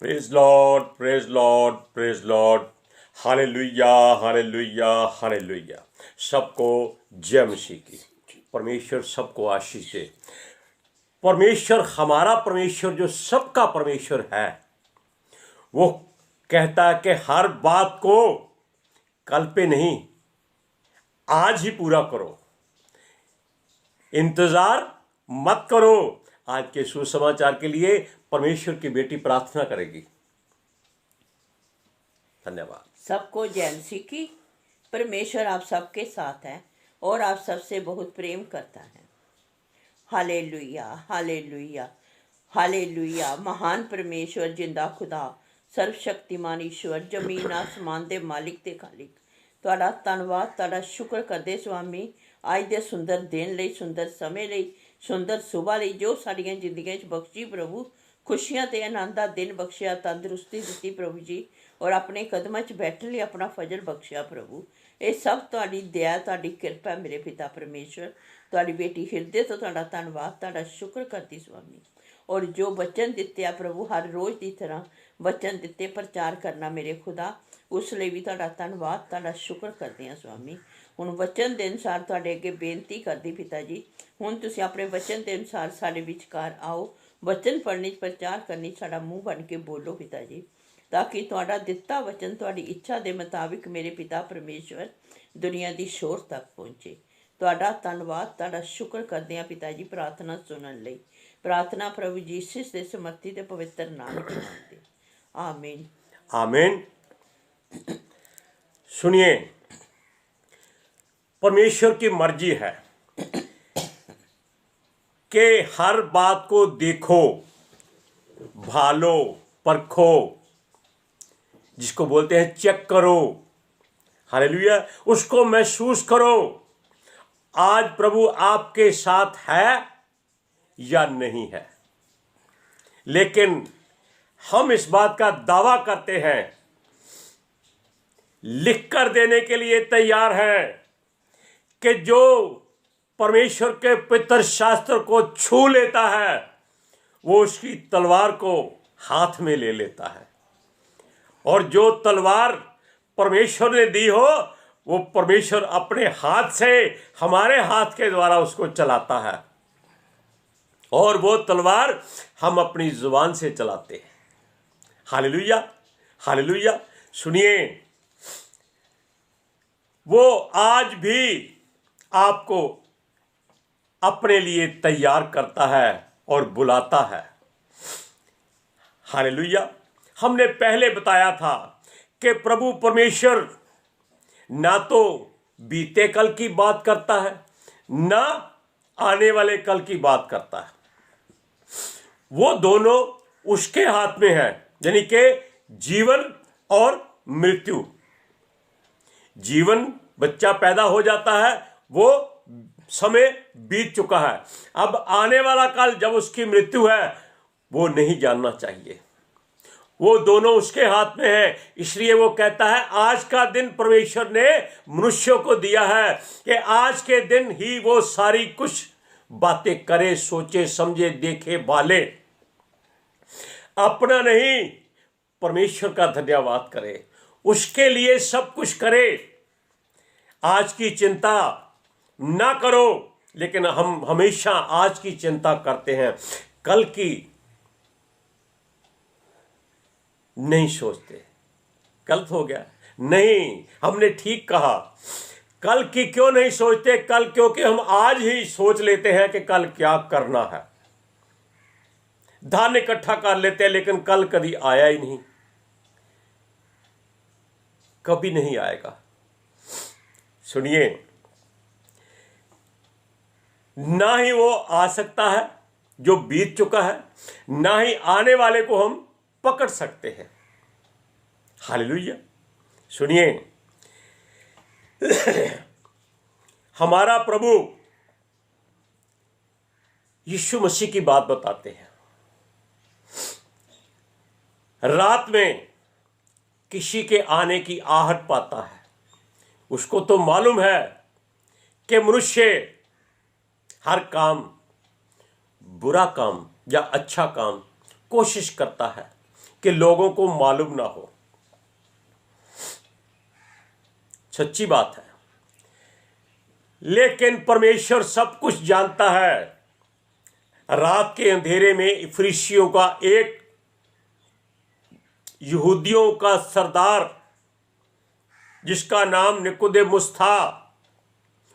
Praise Lord, praise Lord, praise Lord. Hallelujah, hallelujah, hallelujah. सबको जय मसीह की। परमेश्वर सबको आशीष दे। परमेश्वर, हमारा परमेश्वर जो सबका परमेश्वर है, वो कहता है कि हर बात को कल पे नहीं, आज ही पूरा करो। इंतजार मत करो। आज के सुसमाचार के लिए परमेश्वर की बेटी प्रार्थना करेगी। धन्यवाद। सबको जय मसीह की। परमेश्वर आप सबके साथ है और आप सबसे बहुत प्रेम करता है। Hallelujah, hallelujah, hallelujah. महान परमेश्वर, जिंदा खुदा, सर्वशक्तिमान ईश्वर, जमीन आसमान दे मालिक ते खालिक, ਤੁਹਾਡਾ ਧੰਨਵਾਦ, ਤੁਹਾਡਾ ਸ਼ੁਕਰ ਕਰਦੇ ਸਵਾਮੀ, ਅੱਜ ਦੇ ਸੁੰਦਰ ਦਿਨ ਲਈ, ਸੁੰਦਰ ਸਮੇਂ ਲਈ, ਸੁੰਦਰ ਸੁਬਾਹ ਲਈ ਜੋ ਸਾਡੀਆਂ ਜ਼ਿੰਦਗੀਆਂ 'ਚ ਬਖਸ਼ੀ ਪ੍ਰਭੂ। ਖੁਸ਼ੀਆਂ ਤੇ ਆਨੰਦ ਦਾ ਦਿਨ ਬਖਸ਼ਿਆ, ਤੰਦਰੁਸਤੀ ਦਿੱਤੀ ਪ੍ਰਭੂ ਜੀ, ਔਰ ਆਪਣੇ ਕਦਮਾਂ 'ਚ ਬੈਠਣ ਲਈ ਆਪਣਾ ਫਜ਼ਲ ਬਖਸ਼ਿਆ ਪ੍ਰਭੂ। ਇਹ ਸਭ ਤੁਹਾਡੀ ਦਇਆ, ਤੁਹਾਡੀ ਕਿਰਪਾ ਮੇਰੇ ਪਿਤਾ ਪਰਮੇਸ਼ਵਰ। ਤੁਹਾਡੀ ਬੇਟੀ ਹਿਰਦੇ ਤੋਂ ਤੁਹਾਡਾ ਧੰਨਵਾਦ, ਤੁਹਾਡਾ ਸ਼ੁਕਰ ਕਰਦੀ ਸਵਾਮੀ। ਔਰ ਜੋ ਵਚਨ ਦਿੱਤੇ ਆ ਪ੍ਰਭੂ, ਹਰ ਰੋਜ਼ ਦੀ ਤਰ੍ਹਾਂ ਵਚਨ ਦਿੱਤੇ ਪ੍ਰਚਾਰ ਕਰਨਾ ਮੇਰੇ ਖੁਦਾ, ਉਸ ਲਈ ਵੀ ਤੁਹਾਡਾ ਧੰਨਵਾਦ, ਤੁਹਾਡਾ ਸ਼ੁਕਰ ਕਰਦੇ ਹਾਂ ਸਵਾਮੀ। ਹੁਣ ਵਚਨ ਦੇ ਅਨੁਸਾਰ ਤੁਹਾਡੇ ਅੱਗੇ ਬੇਨਤੀ ਕਰਦੀ ਪਿਤਾ ਜੀ, ਹੁਣ ਤੁਸੀਂ ਆਪਣੇ ਵਚਨ ਦੇ ਅਨੁਸਾਰ ਸਾਡੇ ਵਿਚਕਾਰ ਆਓ। ਵਚਨ ਪੜ੍ਹਨੀ, ਪ੍ਰਚਾਰ ਕਰਨੀ, ਸਾਡਾ ਮੂੰਹ ਬਣ ਕੇ ਬੋਲੋ ਪਿਤਾ ਜੀ, ਤਾਂ ਕਿ ਤੁਹਾਡਾ ਦਿੱਤਾ ਵਚਨ ਤੁਹਾਡੀ ਇੱਛਾ ਦੇ ਮੁਤਾਬਿਕ ਮੇਰੇ ਪਿਤਾ ਪਰਮੇਸ਼ਵਰ ਦੁਨੀਆ ਦੀ ਸ਼ੋਰ ਤੱਕ ਪਹੁੰਚੇ। ਤੁਹਾਡਾ ਧੰਨਵਾਦ, ਤੁਹਾਡਾ ਸ਼ੁਕਰ ਕਰਦੇ ਹਾਂ ਪਿਤਾ ਜੀ, ਪ੍ਰਾਰਥਨਾ ਸੁਣਨ ਲਈ। प्रार्थना प्रभु यीशु के समर्थी ते पवित्र नाम में मांगते, आमीन, आमीन। सुनिए, परमेश्वर की मर्जी है कि हर बात को देखो, भालो, परखो, जिसको बोलते हैं चेक करो। हालेलुया। उसको महसूस करो, आज प्रभु आपके साथ है या नहीं है। लेकिन हम इस बात का दावा करते हैं, लिख कर देने के लिए तैयार हैं कि जो परमेश्वर के पवित्र शास्त्र को छू लेता है, वो उसकी तलवार को हाथ में ले लेता है। और जो तलवार परमेश्वर ने दी हो, वो परमेश्वर अपने हाथ से, हमारे हाथ के द्वारा उसको चलाता है। और वो तलवार हम अपनी जुबान से चलाते हैं। Hallelujah, hallelujah. सुनिए, वो आज भी आपको अपने लिए तैयार करता है और बुलाता है। हालेलुया। हमने पहले बताया था कि प्रभु परमेश्वर ना तो बीते कल की बात करता है, ना आने वाले कल की बात करता है। वो दोनों उसके हाथ में है, यानी कि जीवन और मृत्यु। जीवन, बच्चा पैदा हो जाता है, वो समय बीत चुका है। अब आने वाला काल जब उसकी मृत्यु है, वो नहीं जानना चाहिए। वो दोनों उसके हाथ में है। इसलिए वो कहता है, आज का दिन परमेश्वर ने मनुष्यों को दिया है कि आज के दिन ही वो सारी कुछ बातें करे, सोचे, समझे, देखे, भाले। अपना नहीं, परमेश्वर का धन्यवाद करे, उसके लिए सब कुछ करे। आज की चिंता ना करो, लेकिन हम हमेशा आज की चिंता करते हैं, कल की नहीं सोचते। गलत हो गया? नहीं, हमने ठीक कहा। कल की क्यों नहीं सोचते? कल, क्योंकि हम आज ही सोच लेते हैं कि कल क्या करना है। धान इकट्ठा कर लेते हैं, लेकिन कल कभी आया ही नहीं, कभी नहीं आएगा। सुनिए, ना ही वो आ सकता है जो बीत चुका है, ना ही आने वाले को हम पकड़ सकते हैं। हालेलुया। सुनिए, हमारा प्रभु यीशु मसीह की बात बताते हैं। रात में किसी के आने की आहट पाता है, उसको तो मालूम है कि मनुष्य हर काम, बुरा काम या अच्छा काम कोशिश करता है कि लोगों को मालूम ना हो। सच्ची बात है, लेकिन परमेश्वर सब कुछ जानता है। रात के अंधेरे में फरीसियों का एक यहूदियों का सरदार जिसका नाम निकोदेमुस था,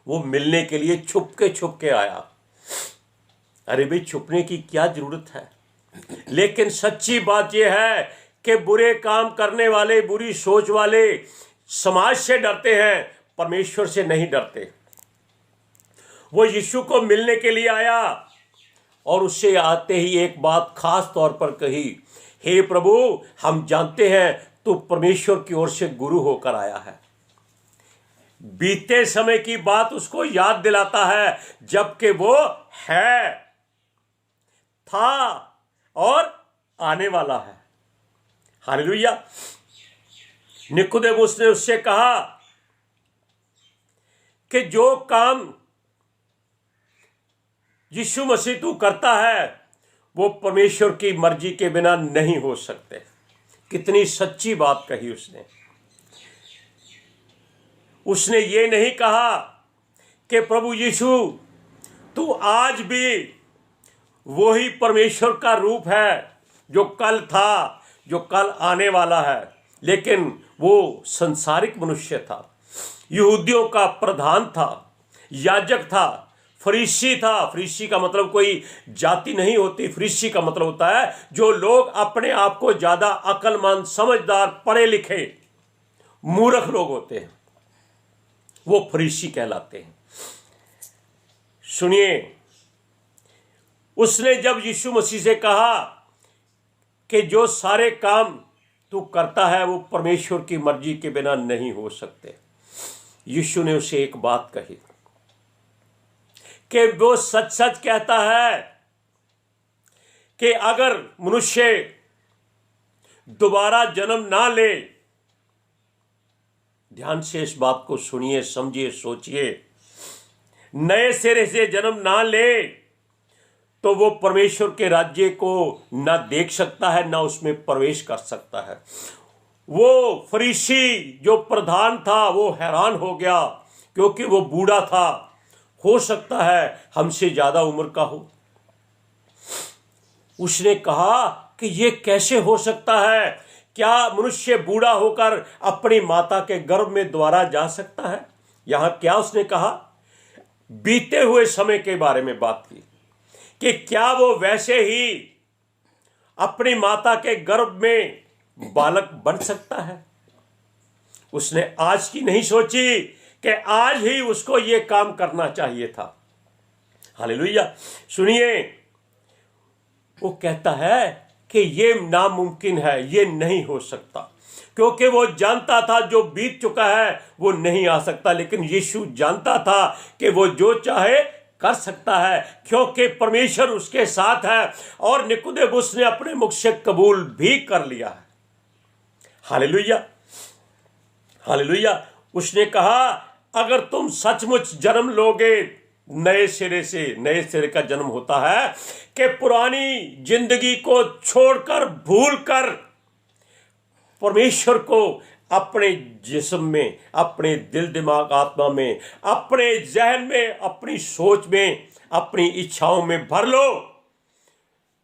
वो मिलने के लिए छुप के आया। अरे भाई, छुपने की क्या जरूरत है? लेकिन सच्ची बात यह है कि बुरे काम करने वाले, बुरी सोच वाले समाज से डरते हैं, परमेश्वर से नहीं डरते। वो यीशु को मिलने के लिए आया और उससे आते ही एक बात खास तौर पर कही, हे प्रभु, हम जानते हैं तू परमेश्वर की ओर से गुरु होकर आया है। बीते समय की बात उसको याद दिलाता है, जबकि वो है, था और आने वाला है। हालेलुया। निकोदेमुस ने उससे कहा कि जो काम यीशु मसीह तू करता है वो परमेश्वर की मर्जी के बिना नहीं हो सकते। कितनी सच्ची बात कही उसने। उसने ये नहीं कहा कि प्रभु यीशु तू आज भी वही परमेश्वर का रूप है जो कल था, जो कल आने वाला है। लेकिन वो संसारिक मनुष्य था, यहूदियों का प्रधान था, याजक था, फरीसी था। फरीसी का मतलब कोई जाति नहीं होती, फरीसी का मतलब होता है जो लोग अपने आप को ज्यादा अक्लमंद, समझदार, पढ़े लिखे, मूर्ख लोग होते हैं, वो फरीसी कहलाते हैं। सुनिए, उसने जब यीशु मसीह से कहा कि जो सारे काम तू करता है वो परमेश्वर की मर्जी के बिना नहीं हो सकते, यीशु ने उसे एक बात कही कि वो सच सच कहता है कि अगर मनुष्य दोबारा जन्म ना ले, ध्यान से इस बात को सुनिए, समझिए, सोचिए, नए सिरे से जन्म ना ले तो वो परमेश्वर के राज्य को ना देख सकता है, ना उसमें प्रवेश कर सकता है। वो फरीसी जो प्रधान था वो हैरान हो गया, क्योंकि वो बूढ़ा था, हो सकता है हमसे ज्यादा उम्र का हो। उसने कहा कि ये कैसे हो सकता है? क्या मनुष्य बूढ़ा होकर अपनी माता के गर्भ में दोबारा जा सकता है? यहां क्या उसने कहा? बीते हुए समय के बारे में बात की कि क्या वो वैसे ही अपनी माता के गर्भ में बालक बन सकता है। उसने आज की नहीं सोची कि आज ही उसको ये काम करना चाहिए था। हालेलुया। सुनिए, वो कहता है कि ये नामुमकिन है, ये नहीं हो सकता, क्योंकि वो जानता था जो बीत चुका है वो नहीं आ सकता। लेकिन यीशु जानता था कि वो जो चाहे कर सकता है, क्योंकि परमेश्वर उसके साथ है। और निकोदेमुस ने अपने मुख से कबूल भी कर लिया है। Hallelujah, hallelujah. उसने कहा, अगर तुम सचमुच जन्म लोगे नए सिरे से, नए सिरे का जन्म होता है कि पुरानी जिंदगी को छोड़कर, भूलकर परमेश्वर को अपने जिस्म में, अपने दिल, दिमाग, आत्मा में, अपने जहन में, अपनी सोच में, अपनी इच्छाओं में भर लो,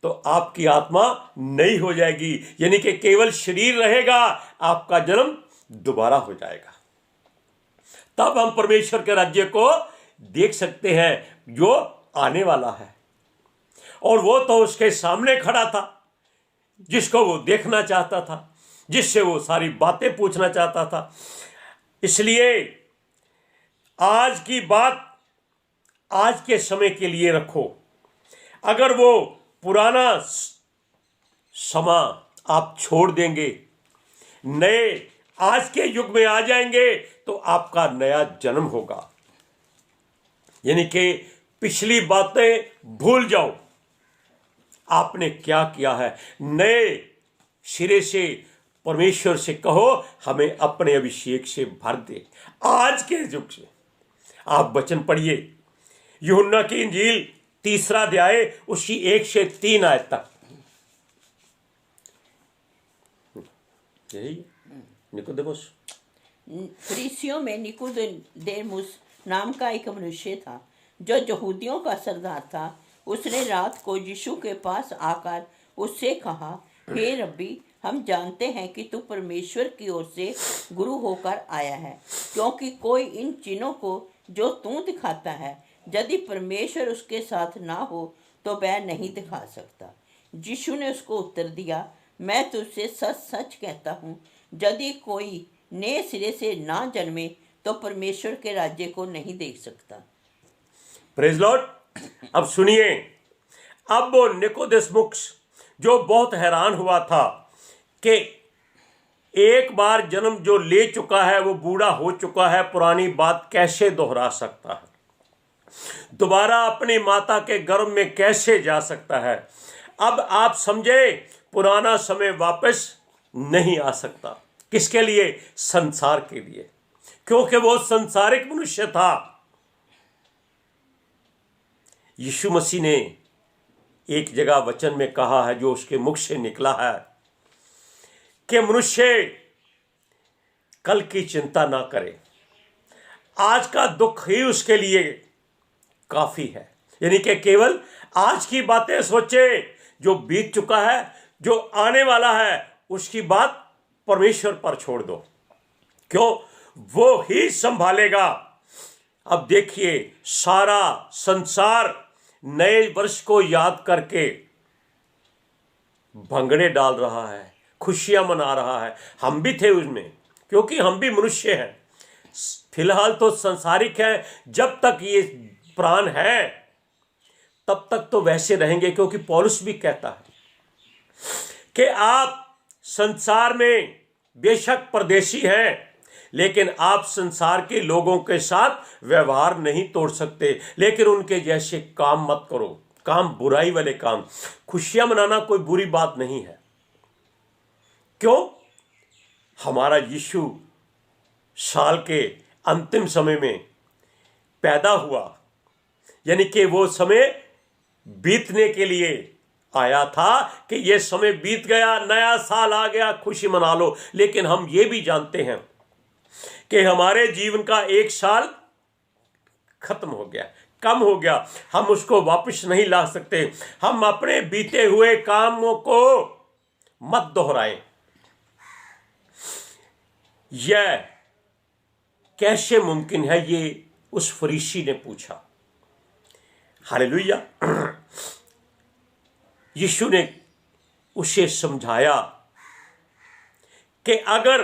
तो आपकी आत्मा नई हो जाएगी। यानी कि केवल शरीर रहेगा, आपका जन्म दोबारा हो जाएगा। तब हम परमेश्वर के राज्य को देख सकते हैं जो आने वाला है। और वो तो उसके सामने खड़ा था, जिसको वो देखना चाहता था, जिससे वो सारी बातें पूछना चाहता था। इसलिए आज की बात आज के समय के लिए रखो। अगर वो पुराना समा आप छोड़ देंगे, नए आज के युग में आ जाएंगे, तो आपका नया जन्म होगा। यानी कि पिछली बातें भूल जाओ, आपने क्या किया है। नए सिरे से परमेश्वर से कहो, हमें अपने अभिषेक से भर दे। आज के युग से आप वचन पढ़िए, यूहन्ना की इंजील 3 अध्याय उसकी 1 से 3 आयत तक। यही निकोदेमुस। फरीसियों में निकोदेमुस नाम का एक मनुष्य था जो यहूदियों का सरदार था। उसने रात को यीशु के पास आकर उससे कहा, हे रब्बी, हम जानते हैं कि तू परमेश्वर की ओर से गुरु होकर आया है, क्योंकि कोई इन चिन्हों को जो तू दिखाता है, यदि परमेश्वर उसके साथ ना हो तो वह नहीं दिखा सकता। यीशु ने उसको उत्तर दिया, मैं तुझसे सच सच कहता हूँ, यदि कोई नए सिरे से ना जन्मे तो परमेश्वर के राज्य को नहीं देख सकता। Praise Lord. अब सुनिए, अब वो निकोदेमुस जो बहुत हैरान हुआ था कि एक बार जन्म जो ले चुका है वो बूढ़ा हो चुका है, पुरानी बात कैसे दोहरा सकता है, दोबारा अपनी माता के गर्भ में कैसे जा सकता है। अब आप समझे, पुराना समय वापस नहीं आ सकता। किसके लिए? संसार के लिए, क्योंकि वो संसारिक मनुष्य था। यीशु मसीह ने एक जगह वचन में कहा है, जो उसके मुख से निकला है, कि मनुष्य कल की चिंता ना करे, आज का दुख ही उसके लिए काफी है। यानी कि केवल आज की बातें सोचे, जो बीत चुका है, जो आने वाला है, उसकी बात परमेश्वर पर छोड़ दो, क्यों? वो ही संभालेगा। अब देखिए, सारा संसार नए वर्ष को याद करके भंगड़े डाल रहा है, खुशियां मना रहा है। हम भी थे उसमें, क्योंकि हम भी मनुष्य हैं। फिलहाल तो संसारिक है, जब तक ये प्राण है तब तक तो वैसे रहेंगे, क्योंकि पौलुस भी कहता है कि आप संसार में बेशक परदेशी हैं, लेकिन आप संसार के लोगों के साथ व्यवहार नहीं तोड़ सकते। लेकिन उनके जैसे काम मत करो, काम बुराई वाले काम। खुशियां मनाना कोई बुरी बात नहीं है, क्यों? हमारा यीशु साल के अंतिम समय में पैदा हुआ, यानी कि वो समय बीतने के लिए आया था कि ये समय बीत गया, नया साल आ गया, खुशी मना लो। लेकिन हम ये भी जानते हैं कि हमारे जीवन का एक साल खत्म हो गया, कम हो गया, हम उसको वापस नहीं ला सकते। हम अपने बीते हुए कामों को मत दोहराएं। यह कैसे मुमकिन है, ये उस फरीसी ने पूछा। हालेलुया। यीशु ने उसे समझाया कि अगर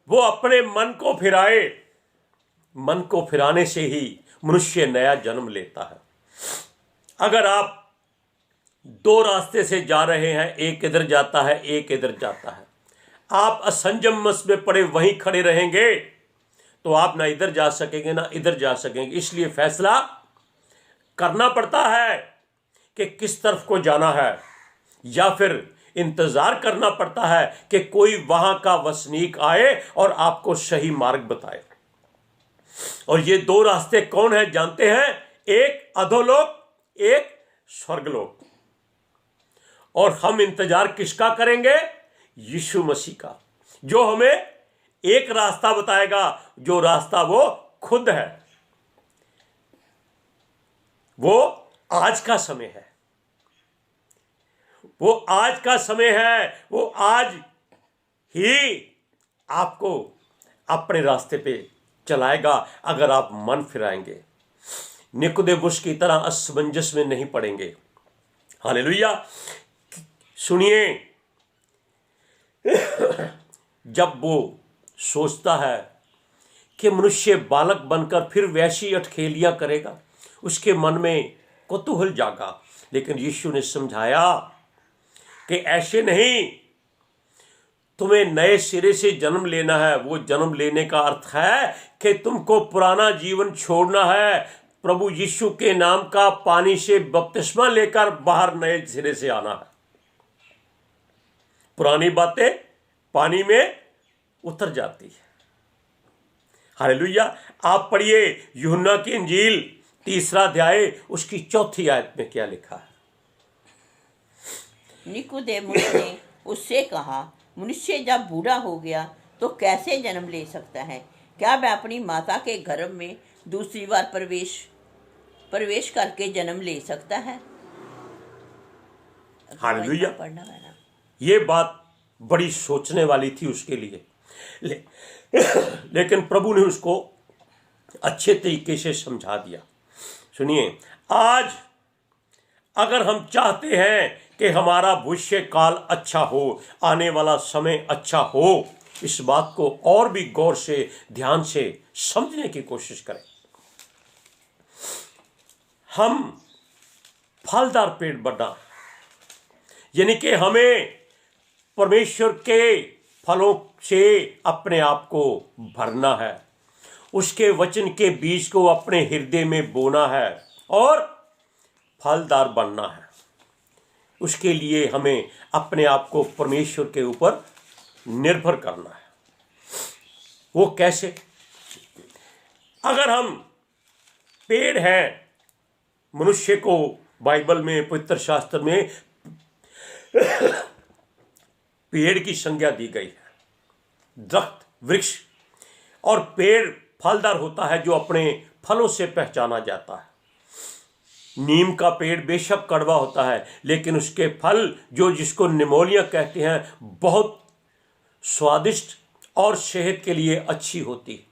वो अपने मन को फिराए, मन को फिराने से ही मनुष्य नया जन्म लेता है। अगर आप दो रास्ते से जा रहे हैं, एक इधर जाता है, एक इधर जाता है, आप असंजम में पड़े वहीं खड़े रहेंगे तो आप ना इधर जा सकेंगे ना इधर जा सकेंगे। इसलिए फैसला करना पड़ता है कि किस तरफ को जाना है, या फिर इंतजार करना पड़ता है कि कोई वहां का वसनीक आए और आपको सही मार्ग बताए। और ये दो रास्ते कौन है जानते हैं? एक अधोलोक, एक स्वर्गलोक। और हम इंतजार किसका करेंगे? यीशु मसीह का, जो हमें एक रास्ता बताएगा, जो रास्ता वो खुद है। वो आज का समय है, वो आज का समय है, वो आज ही आपको अपने रास्ते पे चलाएगा, अगर आप मन फिराएंगे, निकोदेमुस की तरह असमंजस में नहीं पड़ेंगे। हालेलुया। सुनिए, जब वो सोचता है कि मनुष्य बालक बनकर फिर वैसी अटखेलियां करेगा, उसके मन में कौतूहल जागा। लेकिन यीशु ने समझाया कि ऐसे नहीं, तुम्हें नए सिरे से जन्म लेना है। वो जन्म लेने का अर्थ है कि तुमको पुराना जीवन छोड़ना है, प्रभु यीशु के नाम का पानी से बपतिस्मा लेकर बाहर नए सिरे से आना है। पुरानी बातें पानी में उतर जाती है। हालेलुया। आप पढ़िए यूहन्ना की इंजील 3 अध्याय उसकी 4 आयत में क्या लिखा है। निकोदेमुस ने उससे कहा, मनुष्य जब बूढ़ा हो गया तो कैसे जन्म ले सकता है? क्या वह अपनी माता के गर्भ में दूसरी बार प्रवेश करके जन्म ले सकता है? हालेलुया। पढ़ना है ना। ये बात बड़ी सोचने वाली थी उसके लिए, लेकिन प्रभु ने उसको अच्छे तरीके से समझा दिया। सुनिए, आज अगर हम चाहते हैं कि हमारा भविष्य काल अच्छा हो, आने वाला समय अच्छा हो, इस बात को और भी गौर से, ध्यान से समझने की कोशिश करें। हम फलदार पेड़ बनना, यानी कि हमें परमेश्वर के फलों से अपने आप को भरना है, उसके वचन के बीज को अपने हृदय में बोना है और फलदार बनना है। उसके लिए हमें अपने आप को परमेश्वर के ऊपर निर्भर करना है। वो कैसे? अगर हम पेड़ हैं, मनुष्य को बाइबल में, पवित्र शास्त्र में पेड़ की संज्ञा दी गई है, दरख्त, वृक्ष। और पेड़ फलदार होता है जो अपने फलों से पहचाना जाता है। नीम का पेड़ बेशक कड़वा होता है, लेकिन उसके फल जो जिसको निमोनिया कहते हैं, बहुत स्वादिष्ट और सेहत के लिए अच्छी होती है।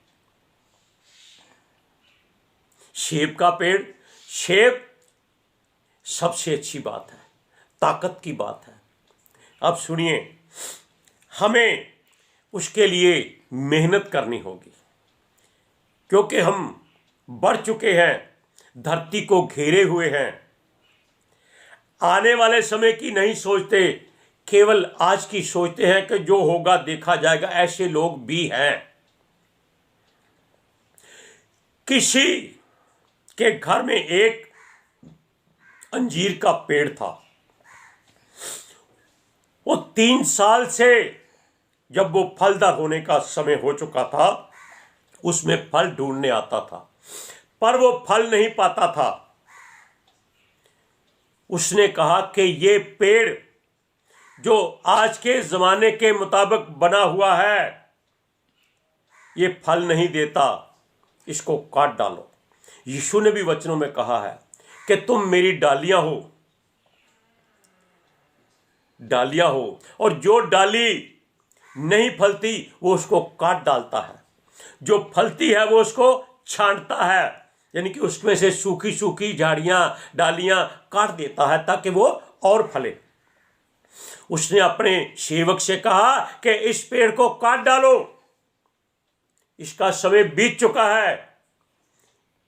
सेब का पेड़, सेब सबसे अच्छी बात है, ताकत की बात है। अब सुनिए, हमें उसके लिए मेहनत करनी होगी, क्योंकि हम बढ़ चुके हैं, धरती को घेरे हुए हैं। आने वाले समय की नहीं सोचते, केवल आज की सोचते हैं कि जो होगा देखा जाएगा। ऐसे लोग भी हैं। किसी के घर में एक अंजीर का पेड़ था। वो 3 साल से, जब वो फलदार होने का समय हो चुका था, उसमें फल ढूंढने आता था, पर वो फल नहीं पाता था। उसने कहा कि ये पेड़ जो आज के जमाने के मुताबिक बना हुआ है, ये फल नहीं देता, इसको काट डालो। यीशु ने भी वचनों में कहा है कि तुम मेरी डालियां हो, डालियां हो, और जो डाली नहीं फलती वो उसको काट डालता है, जो फलती है वो उसको छांटता है, यानी कि उसमें से सूखी सूखी झाड़ियां, डालियां काट देता है ताकि वो और फले। उसने अपने सेवक से कहा कि इस पेड़ को काट डालो, इसका समय बीत चुका है।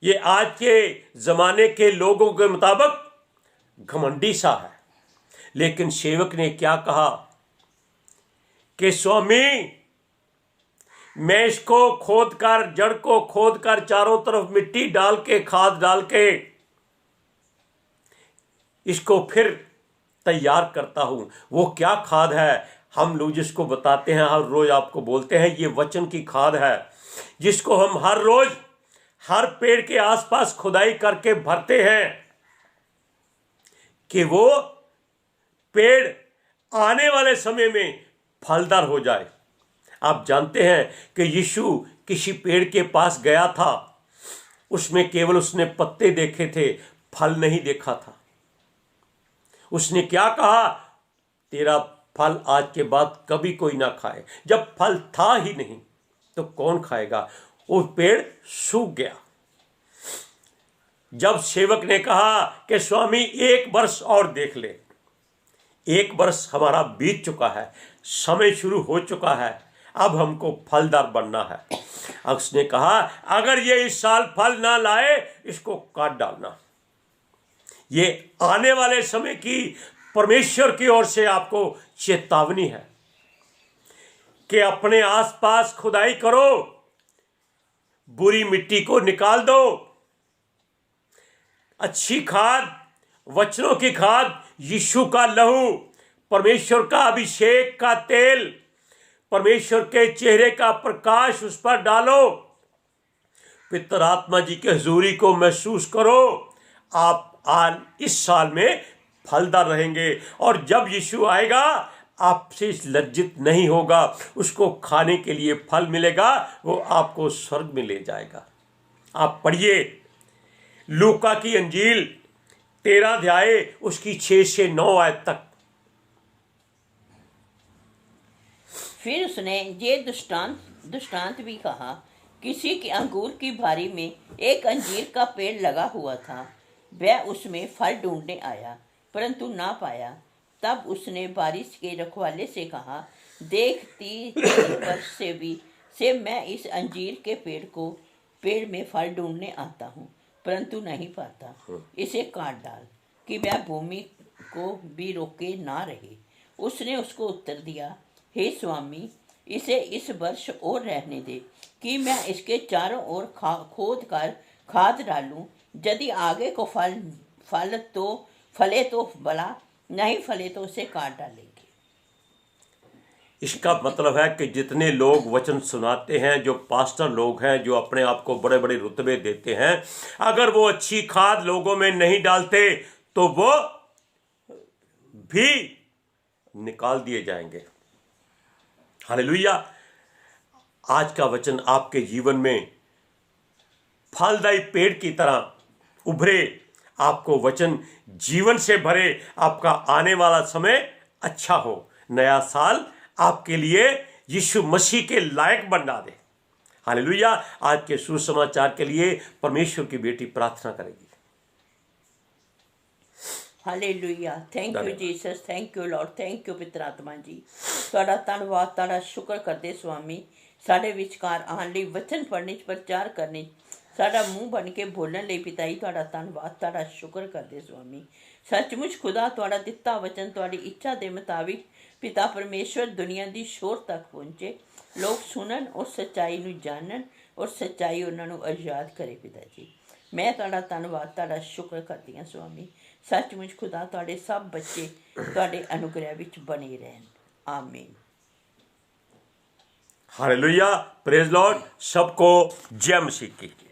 ये आज के जमाने के लोगों के मुताबिक घमंडी सा है। लेकिन सेवक ने क्या कहा कि स्वामी, मैं इसको खोदकर, जड़ को खोदकर, चारों तरफ मिट्टी डाल के, खाद डाल के इसको फिर तैयार करता हूं। वो क्या खाद है? हम लोग जिसको बताते हैं, हर रोज आपको बोलते हैं, ये वचन की खाद है, जिसको हम हर रोज हर पेड़ के आसपास खुदाई करके भरते हैं कि वो पेड़ आने वाले समय में फलदार हो जाए। आप जानते हैं कि यीशु किसी पेड़ के पास गया था, उसमें केवल उसने पत्ते देखे थे, फल नहीं देखा था। उसने क्या कहा? तेरा फल आज के बाद कभी कोई ना खाए। जब फल था ही नहीं तो कौन खाएगा? वो पेड़ सूख गया। जब सेवक ने कहा कि स्वामी 1 वर्ष और देख ले, 1 वर्ष हमारा बीत चुका है, समय शुरू हो चुका है, अब हमको फलदार बनना है। उसने कहा अगर ये इस साल फल ना लाए, इसको काट डालना। ये आने वाले समय की परमेश्वर की ओर से आपको चेतावनी है कि अपने आसपास खुदाई करो, बुरी मिट्टी को निकाल दो, अच्छी खाद, वचनों की खाद, यीशु का लहू, परमेश्वर का अभिषेक का तेल, परमेश्वर के चेहरे का प्रकाश उस पर डालो, पितर आत्मा जी की हजूरी को महसूस करो। आप आज इस साल में फलदार रहेंगे, और जब यीशु आएगा आपसे लज्जित नहीं होगा, उसको खाने के लिए फल मिलेगा, वो आपको स्वर्ग में ले जाएगा। आप पढ़िए लूका की अंजील 13 अध्याय उसकी 6 से 9 आयत तक। फिर उसने ये दृष्टांत भी कहा, किसी के अंगूर की बारी में एक अंजीर का पेड़ लगा हुआ था। वह उसमें फल ढूंढने आया परंतु ना पाया। तब उसने बारिश के रखवाले से कहा, देख 3 वर्ष से मैं इस अंजीर के पेड़ में फल ढूंढने आता हूँ परंतु नहीं पाता। इसे काट डाल कि वह भूमि को भी रोके ना रहे। उसने उसको उत्तर दिया, हे स्वामी, इसे इस वर्ष और रहने दे कि मैं इसके चारों ओर खोद कर खाद डालूं। यदि आगे को फले तो भला, नहीं फले तो उसे काट डालेंगे। इसका मतलब है कि जितने लोग वचन सुनाते हैं, जो पास्टर लोग हैं, जो अपने आप को बड़े बड़े रुतबे देते हैं, अगर वो अच्छी खाद लोगों में नहीं डालते तो वो भी निकाल दिए जाएंगे। हालेलुया। आज का वचन आपके जीवन में फलदायी पेड़ की तरह उभरे, आपको वचन जीवन से भरे, आपका आने वाला समय अच्छा हो, नया साल आपके लिए यीशु मसीह के लायक बना दे। हालेलुया। आज के सुसमाचार के लिए परमेश्वर की बेटी प्रार्थना करेगी। Hallelujah. Thank you Jesus, thank you Lord, thank you पिता आत्मा जी। ਤੁਹਾਡਾ ਧੰਨਵਾਦ, ਤੁਹਾਡਾ ਸ਼ੁਕਰ ਕਰਦੇ ਸਵਾਮੀ, ਸਾਡੇ ਵਿਚਕਾਰ ਆਉਣ ਲਈ, ਵਚਨ ਪੜ੍ਹਨੇ 'ਚ, ਪ੍ਰਚਾਰ ਕਰਨੇ 'ਚ, ਸਾਡਾ ਮੂੰਹ ਬਣ ਕੇ ਬੋਲਣ ਲਈ ਪਿਤਾ ਜੀ ਤੁਹਾਡਾ ਧੰਨਵਾਦ, ਤੁਹਾਡਾ ਸ਼ੁਕਰ ਕਰਦੇ ਸਵਾਮੀ। ਸੱਚਮੁੱਚ ਖੁਦਾ ਤੁਹਾਡਾ ਦਿੱਤਾ ਵਚਨ ਤੁਹਾਡੀ ਇੱਛਾ ਦੇ ਮੁਤਾਬਿਕ ਪਿਤਾ ਪਰਮੇਸ਼ਵਰ ਦੁਨੀਆ ਦੀ ਸ਼ੋਰ ਤੱਕ ਪਹੁੰਚੇ, ਲੋਕ ਸੁਣਨ ਔਰ ਸੱਚਾਈ ਨੂੰ ਜਾਣਨ ਔਰ ਸੱਚਾਈ ਉਹਨਾਂ ਨੂੰ ਆਜ਼ਾਦ ਕਰੇ ਪਿਤਾ ਜੀ। ਮੈਂ ਤੁਹਾਡਾ ਧੰਨਵਾਦ, ਤੁਹਾਡਾ ਸ਼ੁਕਰ ਕਰਦੀ ਹਾਂ ਸਵਾਮੀ। ਸੱਚਮੁੱਚ ਖੁਦਾ ਤੁਹਾਡੇ ਸਭ ਬੱਚੇ ਤੁਹਾਡੇ ਅਨੁਗ੍ਰਹਿ ਵਿੱਚ ਬਣੇ ਰਹਿਣ। आमीन। हालेलुया। Praise Lord. सबको जय मसीह की।